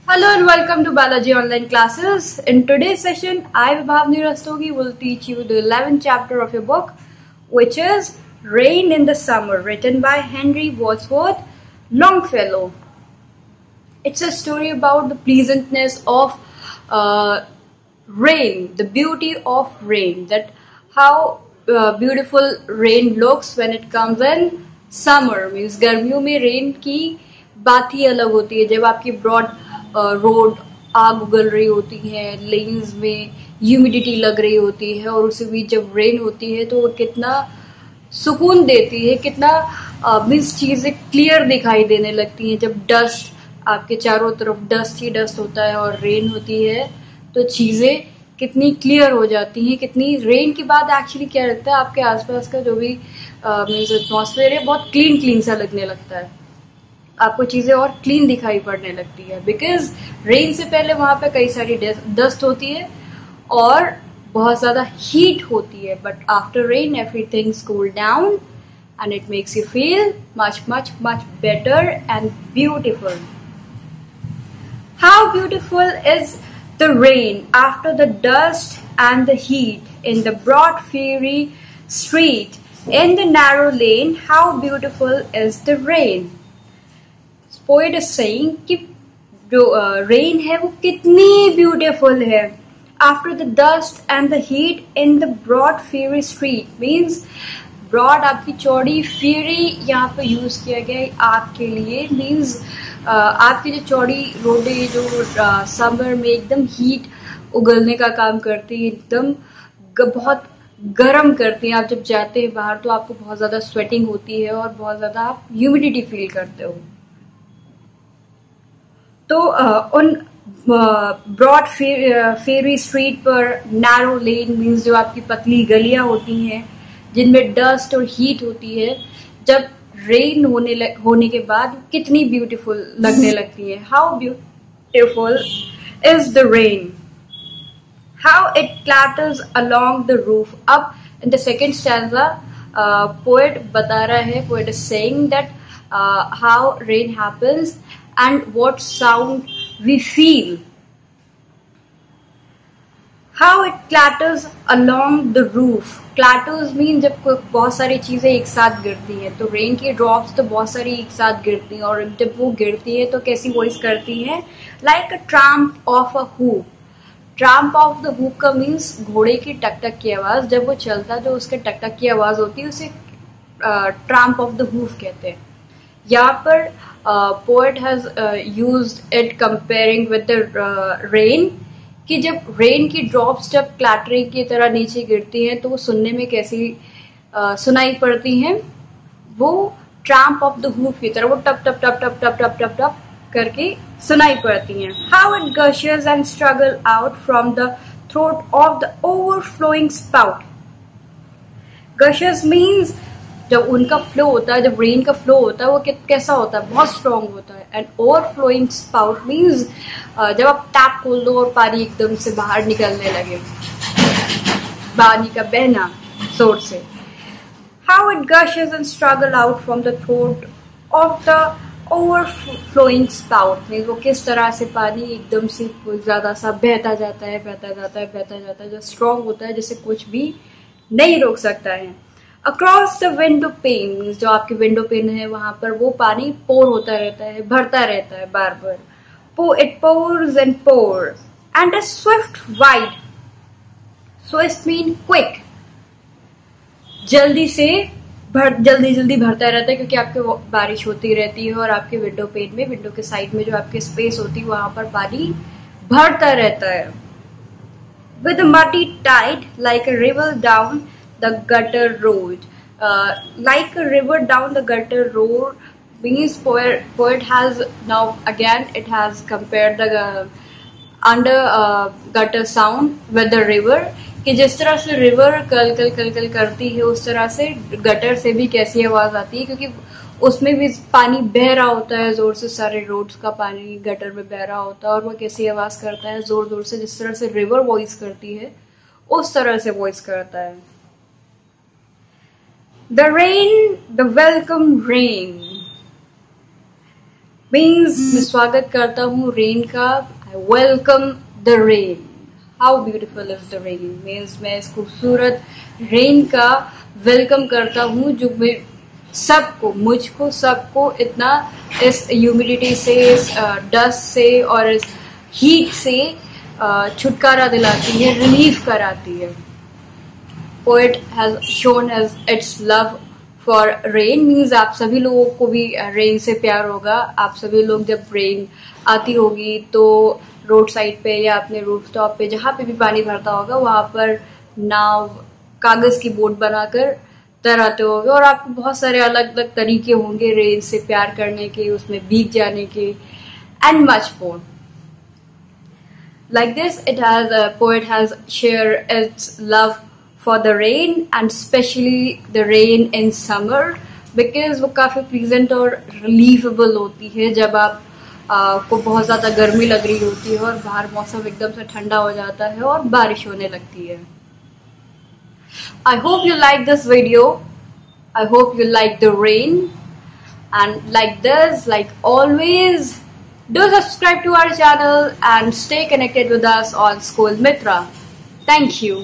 Hello and welcome to Balajee online classes. In today's session, I, Vibhavni Rastogi, will teach you the 11th chapter of your book, which is Rain in the Summer, written by Henry Wadsworth Longfellow. It's a story about the pleasantness of rain, the beauty of rain, that how beautiful rain looks when it comes in summer. Means गर्मियों में rain की बात ही अलग होती है. जब आपकी broad road आग उगल रही होती है, लेन्स में ह्यूमिडिटी लग रही होती है और उसी बीच जब रेन होती है तो वो कितना सुकून देती है, कितना मीन्स चीजें क्लियर दिखाई देने लगती हैं. जब डस्ट आपके चारों तरफ डस्ट ही डस्ट होता है और रेन होती है तो चीजें कितनी क्लियर हो जाती हैं. कितनी रेन के बाद एक्चुअली क्या लगता है, आपके आसपास का जो भी मीन्स एटमॉस्फेयर है बहुत क्लीन सा लगने लगता है. आपको चीजें और क्लीन दिखाई पड़ने लगती है, बिकॉज रेन से पहले वहां पे कई सारी डस्ट होती है और बहुत ज्यादा हीट होती है. But after rain everythings cool down and it makes you feel much much much better and beautiful. How beautiful is the rain after the dust and the heat in the broad fiery street in the narrow lane. How beautiful is the rain. Poet is saying कि जो rain है वो कितनी beautiful है after the dust and the heat in the broad fiery street. Means broad आपकी चौड़ी, फेरी यहाँ पे यूज किया गया है आपके लिए. मीन्स आपकी जो चौड़ी रोडें जो समर में एकदम हीट उगलने का काम करती है, एकदम बहुत गर्म करती हैं. आप जब जाते हैं बाहर तो आपको बहुत ज्यादा स्वेटिंग होती है और बहुत ज्यादा आप ह्यूमिडिटी फील करते हो. तो उन ब्रॉड फेरी स्ट्रीट पर नैरो लेन मीन्स जो आपकी पतली गलियां होती हैं जिनमें डस्ट और हीट होती है, जब रेन होने के बाद कितनी ब्यूटीफुल लगने लगती है. How beautiful is the rain. How it clatters along the roof. अब in the second stanza poet बता रहा है, poet is saying that how rain happens and what sound we feel. How it clatters along the roof. Clatters mean जब बहुत सारी चीजें एक साथ गिरती हैं, तो रेन की ड्रॉप्स तो बहुत सारी एक साथ गिरती हैं और जब वो गिरती है तो कैसी वॉइस करती है, like a tramp of a hoop. Tramp of the hoop का मीन्स घोड़े की टकटक की आवाज. जब वो चलता है जो उसके टकटक की आवाज होती है उसे ट्रैम्प ऑफ द हूफ कहते हैं. यहाँ पर poet has used it comparing with the rain, कि जब रेन की ड्रॉप्स जब क्लैटरिंग की तरह नीचे गिरती हैं तो वो सुनने में कैसी सुनाई पड़ती हैं, वो ट्रैम्प ऑफ द हूफ की तरह वो टप टप टप टप टप टप टप टप करके सुनाई पड़ती हैं. How it gushes and struggle out from the throat of the overflowing spout. Gushes means जब उनका फ्लो होता है, जब रेन का फ्लो होता है वो कैसा होता है, बहुत स्ट्रॉन्ग होता है. एंड ओवरफ्लोइंग स्पाउट मीन्स जब आप टैप खोल दो और पानी एकदम से बाहर निकलने लगे, पानी का बहना जोर से. How it gushes and struggle out from the throat of the overflowing spout. Means वो किस तरह से पानी एकदम से ज्यादा सा बहता जाता है, बहता जाता है, बहता जाता है, जो स्ट्रॉन्ग होता है जिसे कुछ भी नहीं रोक सकता है. Across the window pane means जो आपकी विंडो पेन है वहां पर वो पानी पोर होता रहता है, भरता रहता है बार बार. It pours and pour and a swift wide. Swift mean quick, जल्दी से जल्दी भरता रहता है क्योंकि आपके बारिश होती रहती है और आपके विंडो पेन में, विंडो के साइड में जो आपकी स्पेस होती है वहां पर पानी भरता रहता है. With muddy tide like a river down the gutter road. Like a river down the gutter road means poet has now again it has compared the under gutter sound with the river, कि जिस तरह से river कल कल कल कल करती है उस तरह से गटर से भी कैसी आवाज आती है, क्योंकि उसमें भी पानी बह रहा होता है जोर से. सारे रोड्स का पानी गटर में बह रहा होता है और वो कैसी आवाज करता है, जोर जोर से. जिस तरह से रिवर वॉइस करती है उस तरह से वॉइस करता है. The rain, the welcome rain. Means मैं स्वागत करता हूँ रेन का. I welcome the rain. How beautiful is the rain. Means मैं इस खूबसूरत रेन का वेलकम करता हूँ जो मुझको सबको इतना इस ह्यूमिडिटी से, इस डस्ट से और इस हीट से छुटकारा दिलाती है, रिलीफ कराती है. Poet has shown it's love for rain. Means आप सभी लोगों को भी रेन से प्यार होगा. आप सभी लोग जब रेन आती होगी तो रोड साइड पे या अपने रूफटॉप पे जहाँ पे भी पानी भरता होगा वहां पर नाव, कागज की बोट बनाकर तैराते होंगे और आपको बहुत सारे अलग अलग तरीके होंगे रेन से प्यार करने के, उसमें भीग जाने के, and much more. Like this, poet has shared its love for the rain and especially the rain in summer because वो काफी pleasant और relievable होती है जब आप को बहुत ज्यादा गर्मी लग रही होती है और बाहर मौसम एकदम से ठंडा हो जाता है और बारिश होने लगती है. I hope you like this video. I hope you like the rain, and like this, like always, do subscribe to our channel and stay connected with us on School Mitra. Thank you.